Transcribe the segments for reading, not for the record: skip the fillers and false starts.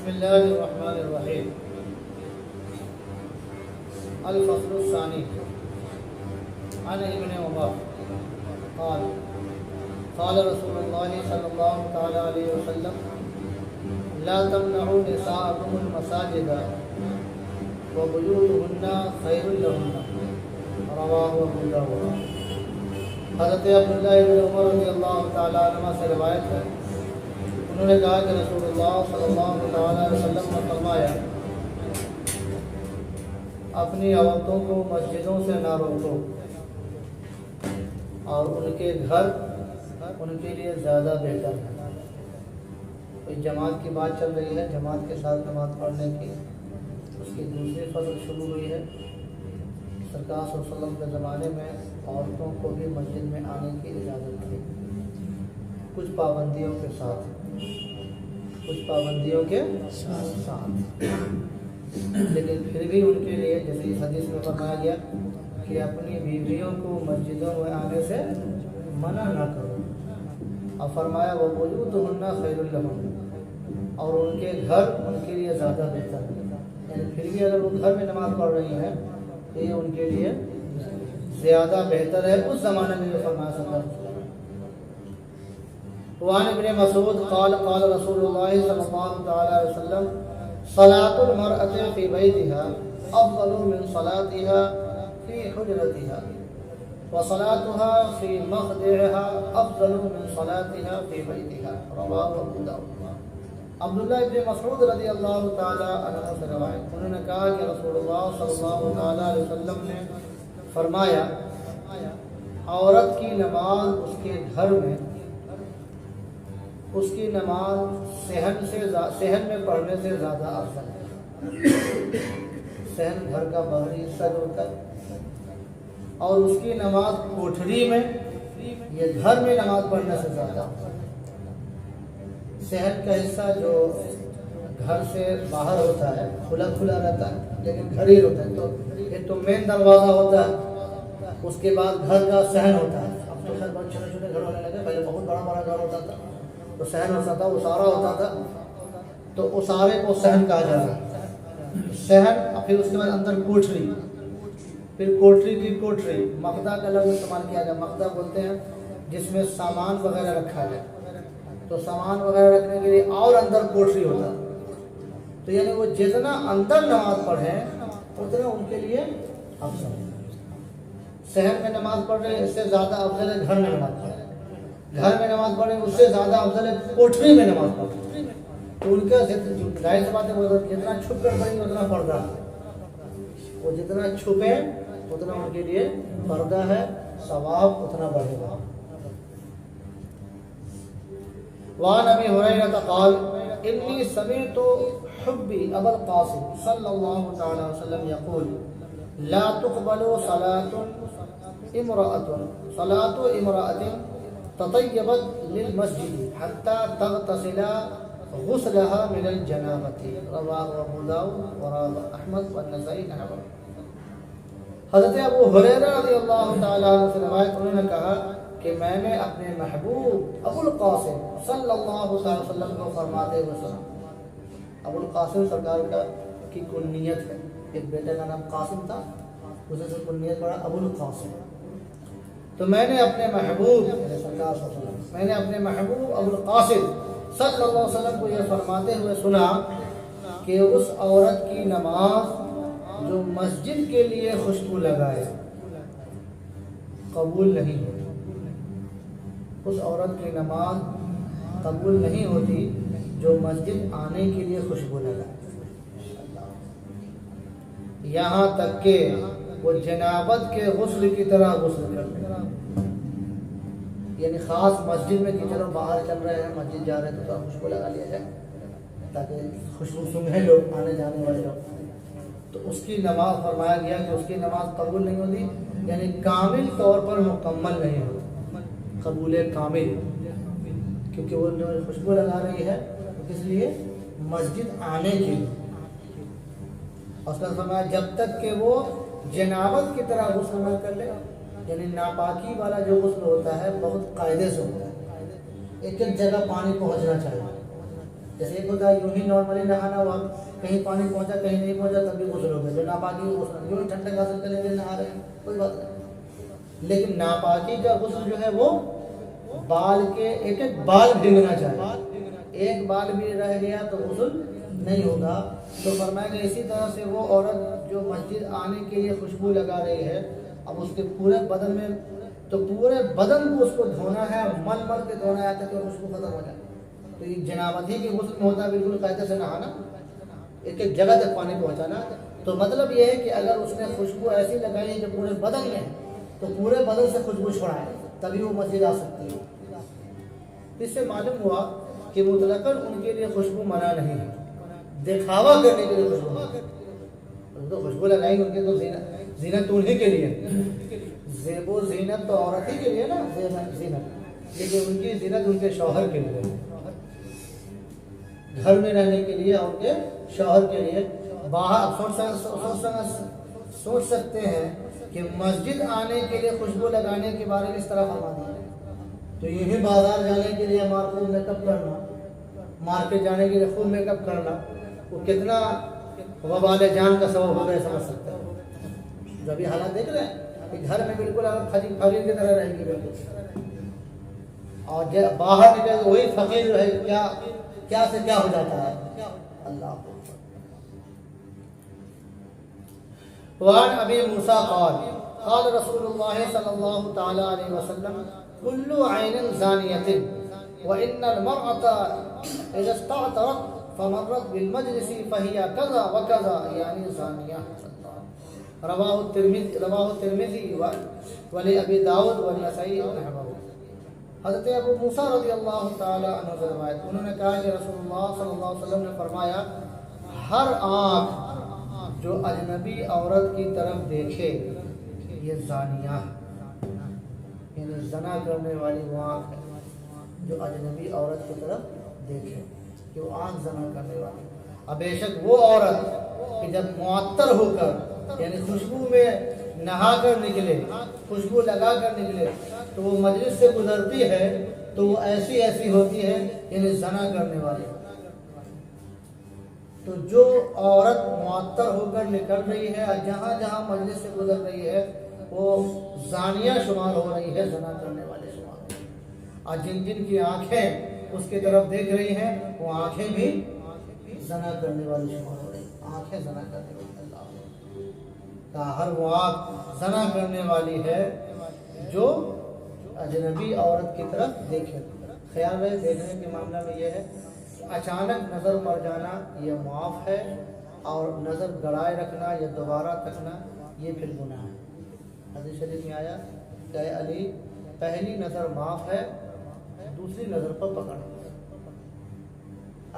بسم الله الرحمن الرحيم. الفصل الثاني. عن ابن عمر قال قال رسول الله صلى الله تعالى عليه وسلم لا تمنعوا نساءكم المساجد وبيوتهن خير لهن. رواه ابو داود. حضرت عبداللہ ابن عمر رضی اللہ تعالیٰ عنہ سے روایت ہے، انہوں نے کہا کہ رسول اللہ صلی اللہ تعالیٰ علیہ وسلم نے فرمایا، اپنی عورتوں کو مسجدوں سے نہ روکو اور ان کے گھر ان کے لیے زیادہ بہتر ہے۔ کوئی جماعت کی بات چل رہی ہے، جماعت کے ساتھ نماز پڑھنے کی، اس کی دوسری فصل شروع ہوئی ہے۔ سرکار صلی اللہ علیہ وسلم کے زمانے میں عورتوں کو بھی مسجد میں آنے کی اجازت تھی، کچھ پابندیوں کے ساتھ، لیکن پھر بھی ان کے لیے جیسے اس حدیث میں فرمایا گیا کہ اپنی بیویوں کو مسجدوں میں آنے سے منع نہ کرو، اور فرمایا وہ وَبُيُوتُهُنَّ خَيْرٌ لَهُنَّ، اور ان کے گھر ان کے لیے زیادہ بہتر ہے۔ یعنی پھر بھی اگر وہ گھر میں نماز پڑھ رہی ہیں تو یہ ان کے لیے زیادہ بہتر ہے، اس زمانے میں جو فرمایا صلی اللہ علیہ وسلم۔ وعن ابن مسعود قال قال رسول الله صلی اللہ علیہ وسلم صلاة المرأة في بيتها افضل من صلاتها في حجرتها وصلاتها في مخدعها افضل من صلاتها في بيتها۔ رواه ابو داود۔ عبداللہ ابن مسعود رضی اللہ تعالی عنہ سے روایت، انہوں نے کہا کہ رسول اللہ صلی اللہ تعالی علیہ وسلم نے فرمایا، عورت کی نماز اس کے گھر میں، اس کی نماز صحن میں پڑھنے سے زیادہ افضل ہے۔ صحن گھر کا باہری حصہ جو ہوتا ہے، اور اس کی نماز کوٹھری میں، یہ گھر میں نماز پڑھنے سے زیادہ افضل ہے۔ صحن کا حصہ جو گھر سے باہر ہوتا ہے کھلا کھلا رہتا ہے، لیکن گھر ہی ہوتا ہے، تو ایک تو مین دروازہ ہوتا ہے، اس کے بعد گھر کا صحن ہوتا ہے۔ اب تو خیر بہت چھوٹے چھوٹے گھر ہونے لگے، پہلے بہت بڑا بڑا گھر ہوتا تھا تو صحن ہوتا تھا، اسارہ ہوتا تھا، تو اسارے کو صحن کہا جاتا ہے۔ صحن، پھر اس کے بعد اندر کوٹھری، پھر کوٹھری کی کوٹھری، مقدہ کا لفظ استعمال کیا جائے، مقدہ بولتے ہیں جس میں سامان وغیرہ رکھا جائے، تو سامان وغیرہ رکھنے کے لیے اور اندر کوٹھری ہوتا ہے۔ تو یعنی وہ جتنا اندر نماز پڑھیں اتنا ان کے لیے افضل ہے۔ صحن میں نماز پڑھ رہے ہیں اس سے زیادہ افضل ہے گھر میں نماز پڑھیں، گھر میں نماز پڑھیں اس سے زیادہ افضل ہے کوٹھری میں نماز پڑھیں۔ تو ان کا ظاہر سی بات ہے، وہ جتنا چھپ کر پڑھیں گے اتنا پردہ ہے، وہ جتنا چھپیں اتنا ان کے لیے پردہ ہے، ثواب اتنا بڑھے گا۔ وعن ابی ہریرہ قال انی سمعت حبی ابا القاسم صلی اللہ تعالی وسلم یقول لا تقبل صلاة امرأة تطیبت للمسجد حتى تغتسل غسلها من الجنابة۔ رواه ابو داود ورواه احمد والنسائی نحوہ۔ حضرت ابو ہریرہ رضی اللہ تعالی عنہ سے روایت، انہوں نے کہا کہ میں نے اپنے محبوب ابو القاسم صلی اللہ علیہ وسلم کو فرماتے ہوئے سنا۔ ابو القاسم سرکار کی کنیت ہے، ایک بیٹے کا نام قاسم تھا، اسے سے کنیت پڑا ابو القاسم۔ تو میں نے اپنے محبوب سرکار صلی اللہ علیہ وسلم، میں نے اپنے محبوب ابو القاسم صلی اللہ علیہ وسلم کو یہ فرماتے ہوئے سنا کہ اس عورت کی نماز جو مسجد کے لیے خوشبو لگائے قبول نہیں ہوتی، اس عورت کی نماز قبول نہیں ہوتی جو مسجد آنے کے لیے خوشبو لگائے، یہاں تک کہ وہ جنابت کے غسل کی طرح غسل کرتے، یعنی خاص مسجد میں کہ چلو باہر چل رہے ہیں، مسجد جا رہے ہیں تو خوشبو لگا لیا جائے تاکہ خوشبو سونگھیں لوگ، آنے جانے والے لوگ، تو اس کی نماز فرمایا گیا کہ اس کی نماز قبول نہیں ہوتی، یعنی کامل طور پر مکمل نہیں ہوتی، قبول کامل، کیونکہ وہ جو خوشبو لگا رہی ہے کس لیے؟ مسجد آنے کے لیے۔ اور اس کا فرمایا جب تک کہ وہ جنابت کی طرح غسل نہ کر لے، یعنی ناپاکی والا جو غسل ہوتا ہے بہت قاعدے سے ہوتا ہے، ایک ایک جگہ پانی پہنچنا چاہیے، جیسے ایک ہوتا ہے یوں ہی نارملی نہانا ہوا، کہیں پانی پہنچا کہیں نہیں پہنچا تب بھی غسل ہو گیا، جو ناپاکی غسل یوں ہی ٹھنڈک حاصل کرنے کے لیے نہا رہے ہیں کوئی بات نہیں، لیکن ناپاکی کا غسل جو ہے وہ بال کے ایک ایک بال بھیگنا چاہیے، ایک بال بھی رہ گیا تو غسل نہیں ہوگا۔ تو فرمایا کہ اسی طرح سے وہ عورت جو مسجد آنے کے لیے خوشبو لگا رہی ہے، اب اس کے پورے بدن میں تو پورے بدن کو اس کو دھونا ہے، مل مل کے دھونا ہے تاکہ خوشبو ختم ہو جائے۔ تو یہ جنابت ہی کی غسل میں ہوتا ہے بالکل قاعدے سے نہانا، ایک ایک جگہ تک پانی پہنچانا۔ تو مطلب یہ ہے کہ اگر اس نے خوشبو ایسی لگائی ہے جو پورے بدن میں تو پورے بدن سے خوشبو چھوڑائے تبھی وہ مسجد آ سکتی ہے۔ اس سے معلوم ہوا کہ مطلقاً ان کے لیے خوشبو منع نہیں ہے، دکھاوا کرنے کے لیے خوشبو، تو خوشبو لگائی ان کے تو زینت انہیں کے لیے، زیب و زینت تو عورت ہی کے لیے نا زینت، لیکن ان کی زینت ان کے شوہر کے لیے، گھر میں رہنے کے لیے اور ان کے شوہر کے لیے۔ باہر سوچ سکتے ہیں کہ مسجد آنے کے لیے خوشبو لگانے کے بارے میں اس طرح فرما دیا، تو یہی بازار جانے کے لیے خوب میک اپ کرنا، مارکیٹ جانے کے لیے خوب میک اپ کرنا، وہ کتنا وبال جان کا سبب ہو گیا سمجھ سکتے ہیں۔ جو ابھی حالات دیکھ رہے ہیں کہ گھر میں بالکل فقیر کی طرح رہیں گی بالکل، اور باہر نکلے تو وہی فقیر ہے، کیا سے کیا ہو جاتا ہے اللہ کو۔ وعن ابی موسیٰ قال قال رسول اللہ صلی اللہ تعالی علیہ وسلم کل عین زانیۃ وان المرأة اذا استعطرت فمرت بالمجلس فهي كذا وكذا یعنی زانیہ۔ رواہ الترمذی ولابی داؤد والنسائی نحوہ۔ حضرت ابو موسیٰ رضی اللہ تعالی عنہ سے روایت، انہوں نے کہا کہ رسول اللہ صلی اللہ علیہ وسلم نے فرمایا ہر آنکھ جو اجنبی عورت کی طرف دیکھے یہ زانیہ، یعنی زنا کرنے والی وہ آنکھ ہے جو اجنبی عورت کی طرف دیکھے، کہ وہ آنکھ زنا کرنے والی۔ اب بے شک وہ عورت کہ جب معطر ہو کر یعنی خوشبو میں نہا کر نکلے، خوشبو لگا کر نکلے تو وہ مجلس سے گزرتی ہے تو وہ ایسی ہوتی ہے یعنی زنا کرنے والی۔ تو جو عورت معطر ہو کر نکل رہی ہے اور جہاں جہاں مجلس سے گزر رہی ہے وہ زانیہ شمار ہو رہی ہے، زنا کرنے والے شمار ہو رہی ہے۔ اور جن جن کی آنکھیں اس کی طرف دیکھ رہی ہیں وہ آنکھیں بھی زنا کرنے والی شمار ہو رہی ہیں، آنکھیں زنا کرنے والی۔ اللہ ہر وہ آنکھ زنا کرنے والی ہے جو اجنبی عورت کی طرف دیکھے۔ خیال رہے دیکھنے کے معاملہ میں یہ ہے اچانک نظر پڑ جانا یہ معاف ہے، اور نظر گڑائے رکھنا یا دوبارہ تکنا یہ پھر گناہ ہے۔ حدیث شریف میں آیا کہ اے علی پہلی نظر معاف ہے، دوسری نظر پر پکڑ،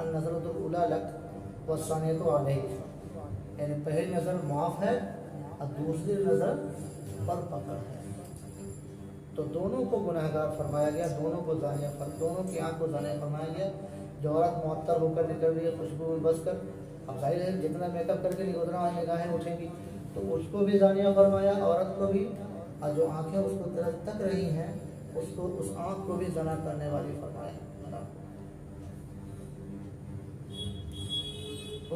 النظرۃ الاولی لک والثانیۃ علیک، یعنی پہلی نظر معاف ہے اور دوسری نظر پر پکڑ ہے۔ تو دونوں کو گناہ گار فرمایا گیا، دونوں کو زانیہ، دونوں کی آنکھ کو زانیہ فرمایا گیا۔ جو عورت معطر ہو کر نکل رہی ہے خوشبو میں بس کر، اب ظاہر ہے جتنا میک اپ کر کے اتنا نگاہیں اٹھیں گی تو اس کو بھی زانیہ فرمایا، عورت کو بھی، اور جو آنکھیں اس کو طرف تک رہی ہیں اس آنکھ کو بھی زنا کرنے والی فرمایا۔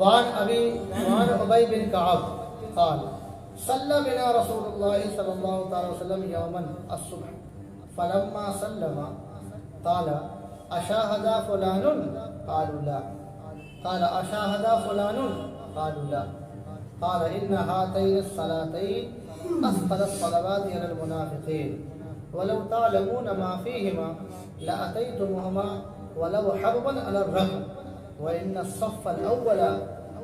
وعن ابی بن کعب قال صلی بنا رسول اللہ صلی اللہ علیہ وسلم یوما الصبح فلما سلم قال اشاهد فلان قالوا لا، قال اشاهد فلان قالوا لا، قال ان هاتين الصلاتين اثقل الصلوات على المنافقين ولو تعلمون ما فيهما لاتيتموهما ولو حربا على الركب وان الصف الاول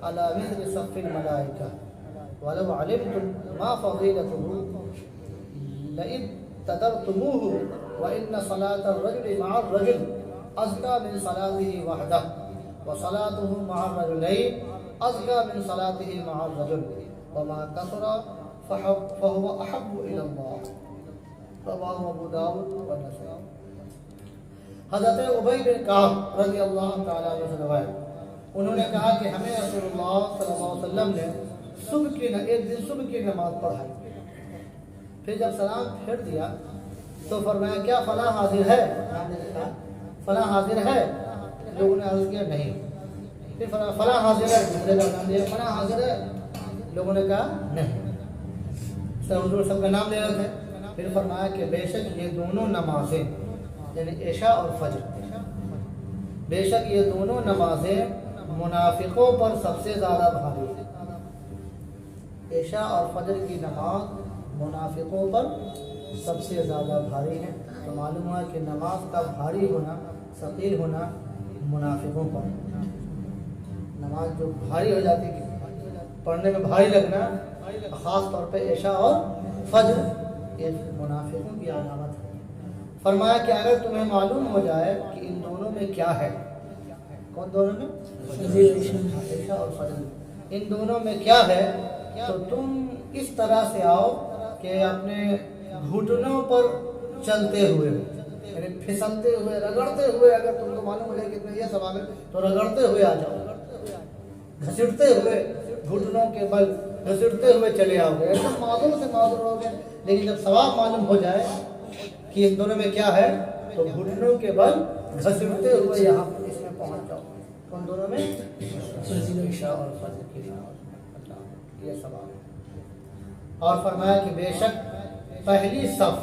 على مثل صف الملائكه ولو علمتم ما فضيلته لابتدرتموه وان صلاه الرجل مع الرجل أزكى من صلاته وحده وصلاته مع الرجلين أزكى من صلاته مع الرجل وما كثر فهو أحب إلى الله۔ رواه ابو داؤد والنسائی۔ حضرت ابی بن کعب رضی اللہ تعالیٰ عنہ سے روایت، انہوں نے کہا کہ ہمیں رسول اللہ صلی اللہ علیہ وسلم نے ایک دن صبح کی نماز پڑھائی، پھر جب سلام پھیر دیا تو فرمایا کیا فلاں حاضر ہے؟ فلاں حاضر ہے؟ لوگوں نے عرض کیا نہیں، پھر فلاں حاضر ہے، دوسرے کا نام لیا فلاں حاضر ہے، لوگوں نے کہا نہیں، سب حضور سب کا نام لے رہے تھے۔ پھر فرمایا کہ بے شک یہ دونوں نمازیں یعنی عشاء اور فجر، بے شک یہ دونوں نمازیں منافقوں پر سب سے زیادہ بھاری ہے۔ عشاء اور فجر کی نماز منافقوں پر سب سے زیادہ بھاری ہے۔ تو معلوم ہوا کہ نماز کا بھاری ہونا، ثقیل ہونا منافقوں پر، نماز جو بھاری ہو جاتی ہے پڑھنے میں بھاری لگنا، خاص طور پہ عشاء اور فجر، یہ منافقوں کی علامت ہے۔ فرمایا کہ اگر تمہیں معلوم ہو جائے کہ ان دونوں میں کیا ہے، کون دونوں میں؟ عشاء اور فجر، ان دونوں میں کیا ہے، تو تم اس طرح سے آؤ کہ اپنے گھٹنوں پر چلتے ہوئے، یعنی پھسلتے ہوئے، رگڑتے ہوئے، اگر تم کو معلوم ہو جائے کہ اتنا یہ ثواب ہے تو رگڑتے ہوئے آ جاؤ، گھسیٹتے ہوئے، گھٹنوں کے بل گھسیٹتے ہوئے چلے آؤ گے، ایسے معذور سے معذور ہو گئے، لیکن جب ثواب معلوم ہو جائے کہ ان دونوں میں کیا ہے تو گھٹنوں کے بل گھسیٹتے ہوئے یہاں پر اس میں پہنچ جاؤ۔ ان دونوں میں عشاء اور فجر کی نماز، یہ ثواب ہے۔ اور فرمایا کہ بے شک پہلی صف،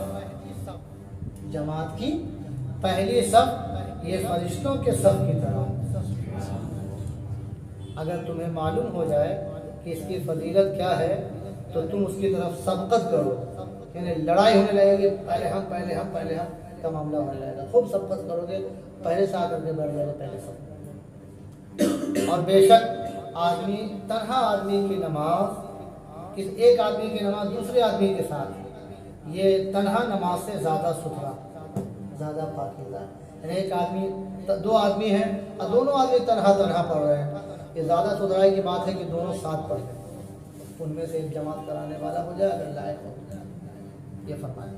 جماعت کی پہلی صف یہ فرشتوں کے صف کی طرح، اگر تمہیں معلوم ہو جائے کہ اس کی فضیلت کیا ہے تو تم اس کی طرف سبقت کرو، یعنی لڑائی ہونے لگے گی، پہلے ہم کا معاملہ ہونے لگے گا، خوب سبقت کرو گے، پہلے سے آ کر کے بیٹھ جائے گا پہلے سب۔ اور بے شک آدمی، تنہا آدمی کی نماز، ایک آدمی کی نماز دوسرے آدمی کے ساتھ، یہ تنہا نماز سے زیادہ ستھرا، زیادہ پاکیزہ، یعنی ایک آدمی، دو آدمی ہیں اور دونوں آدمی تنہا پڑھ رہے ہیں، یہ زیادہ ستھرائی کی بات ہے کہ دونوں ساتھ پڑھ رہے ہیں، ان میں سے ایک جماعت کرانے والا ہو جائے اگر لائق ہو جائے، یہ فرمایا۔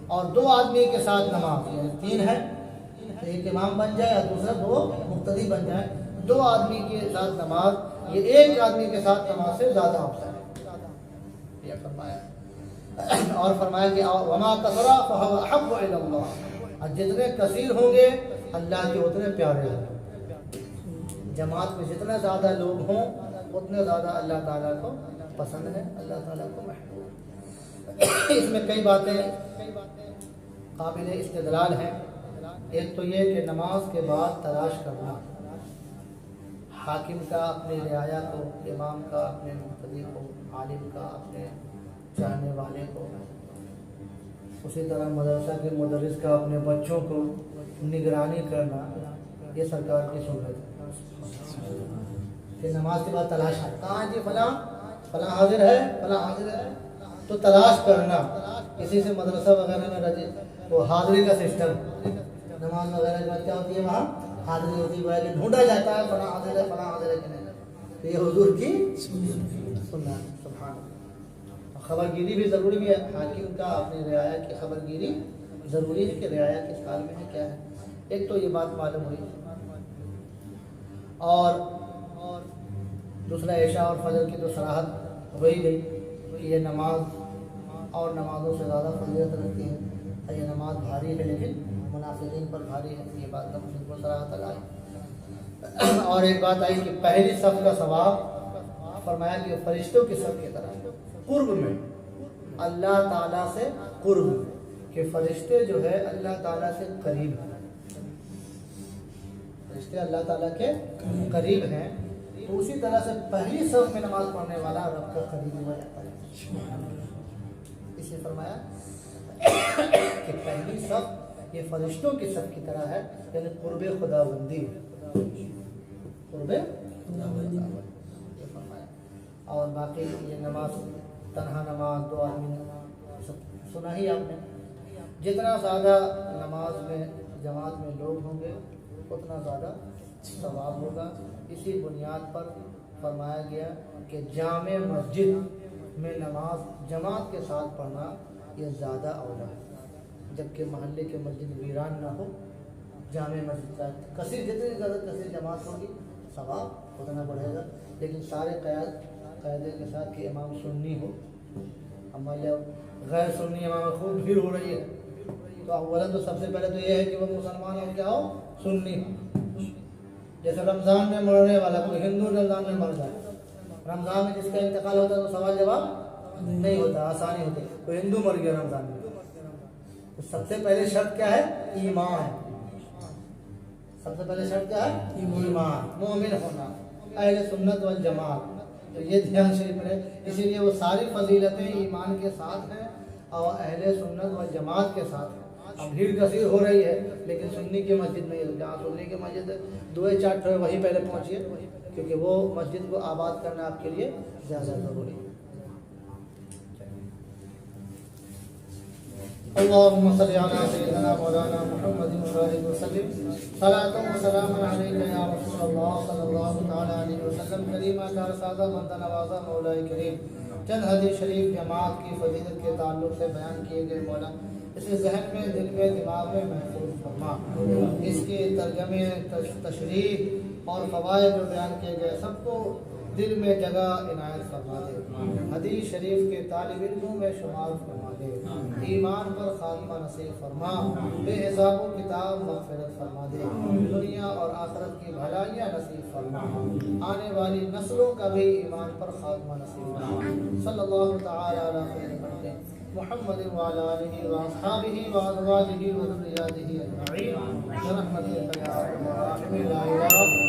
اور دو آدمی کے ساتھ نماز، یعنی تین ہے تو ایک امام بن جائے اور دوسرا دو مقتدی بن جائے، دو آدمی کے ساتھ نماز یہ ایک آدمی کے ساتھ نماز سے زیادہ افضل ہے، یہ فرمایا۔ اور فرمایا کہ وما کثرا فهو احب الى اللہ، اور جتنے کثیر ہوں گے اللہ کے اتنے پیارے ہوں گے، جماعت میں جتنا زیادہ لوگ ہوں اتنے زیادہ اللہ تعالیٰ کو پسند ہے، اللہ تعالیٰ کو محبوب ہے۔ اس میں کئی باتیں قابل استدلال ہیں۔ ایک تو یہ کہ نماز کے بعد تلاش کرنا، حاکم کا اپنے رعایا کو، امام کا اپنے مقتدی کو، عالم کا اپنے چاہنے والے کو، اسی طرح مدرسہ کے مدرس کا اپنے بچوں کو نگرانی کرنا، یہ سرکار کی سنت ہے کہ نماز کے بعد تلاش ہے، کہاں جی فلاں حاضر ہے، فلاں حاضر ہے، تو تلاش کرنا۔ کسی سے مدرسہ وغیرہ میں رجی وہ حاضری کا سسٹم، نماز وغیرہ کے بعد کیا ہوتی ہے وہاں حاضری ہوتی ہے، کہ ڈھونڈا جاتا ہے فلاں حاضر ہے، فلاں حاضر ہے کہ نہیں، تو یہ حضور کی سنت، سبحان اللہ۔ خبر گیری بھی ضروری بھی ہے، حاکم کا اپنی رعایا کی خبر گیری ضروری ہے کہ رعایا کس حال میں ہے، کیا ہے، ایک تو یہ بات معلوم ہوئی۔ اور دوسرا عشاء اور فجر کی تو صراحت ہو ہی گئی کہ یہ نماز اور نمازوں سے زیادہ فضیلت رکھتی ہے، اور یہ نماز بھاری ہے لیکن منافقین پر بھاری ہے، یہ بات کا بالکل صراحت آئی۔ اور ایک بات آئی کہ پہلی صف کا ثواب فرمایا کہ فرشتوں کی صف کی طرح قرب میں، اللہ تعالیٰ سے قرب میں، کہ فرشتے جو ہے اللہ تعالیٰ سے قریب ہیں، فرشتے اللہ تعالیٰ کے قریب ہیں، تو اسی طرح سے پہلی صف میں نماز پڑھنے والا رب کا قریب ہو جاتا ہے۔ اسے فرمایا کہ پہلی صف یہ فرشتوں کی صف کی طرح ہے، یعنی قرب خداوندی، قرب خداوندی یہ فرمایا۔ اور باقی یہ نماز، تنہا نماز، دو آدمی نماز، سب سنا ہی آپ نے، جتنا زیادہ نماز میں جماعت میں لوگ ہوں گے اتنا زیادہ ثواب ہوگا۔ اسی بنیاد پر فرمایا گیا کہ جامع مسجد میں نماز جماعت کے ساتھ پڑھنا یہ زیادہ اولا ہے، جبکہ محلے کے مسجد ویران نہ ہو، جامع مسجد کا کثیر، جتنی زیادہ کثیر جماعت ہوگی ثواب اتنا بڑھے گا، لیکن سارے قاعدے کے ساتھ کہ امام سنی ہو، ہمارے غیر سنی امام خوب بھیڑ ہو رہی ہے تو اولا تو سب سے پہلے تو یہ ہے کہ وہ مسلمان ہو کیا ہو، سنی ہو، جیسے رمضان میں مرنے والا کوئی ہندو رمضان میں مر جائے، رمضان میں جس کا انتقال ہوتا ہے تو سوال جواب نہیں ہوتا، آسانی ہوتی ہے. کوئی ہندو مر گیا رمضان میں تو سب سے پہلے شرط کیا ہے؟ ایمان. سب سے پہلے شرط کیا ہے؟ ایمان، مومن ہونا، اہل سنت والجماعت. تو یہ دھیان شریف میں، اسی لیے وہ ساری فضیلتیں ایمان کے ساتھ ہیں اور اہل سنت والجماعت کے ساتھ ہیں. اب بھیڑ کثیر ہو رہی ہے لیکن سنی کی مسجد نہیں ہے. جہاں سنی کی مسجد دوئے چاٹ ہے وہیں پہلے پہنچیے، کیونکہ وہ مسجد کو آباد کرنا آپ کے لیے زیادہ ضروری ہے. اللهم صل على سيدنا مولانا محمد وآله وسلم صلاة وسلام عليك يا رسول الله صلی اللہ تعالی علیہ وسلم. کریمہ کار سادہ بندہ نوازہ مولا کریم، چند حدیث شریف جماعت کی فضیلت کے تعلق سے بیان کیے گئے مولا اسے ذہن میں، دل میں، دماغ میں محفوظ فرما. اس کے ترجمے، تشریح اور فوائد جو بیان کیے گئے سب کو دل میں جگہ عنایت فرما دے. حدیث شریف کے طالب علموں میں شمار فرما دے. ایمان پر خاتمہ نصیب فرما. بے حساب و کتاب مغفرت فرما دے. دنیا اور آخرت کی بھلائیاں نصیب فرما. آنے والی نسلوں کا بھی ایمان پر خاتمہ نصیب فرما. صلی اللہ تعالی علی خیر خلقہ محمد وعلی آلہ واصحابہ وازواجہ وذریاتہ اجمعین برحمتک یا ارحم الراحمین. لا الہ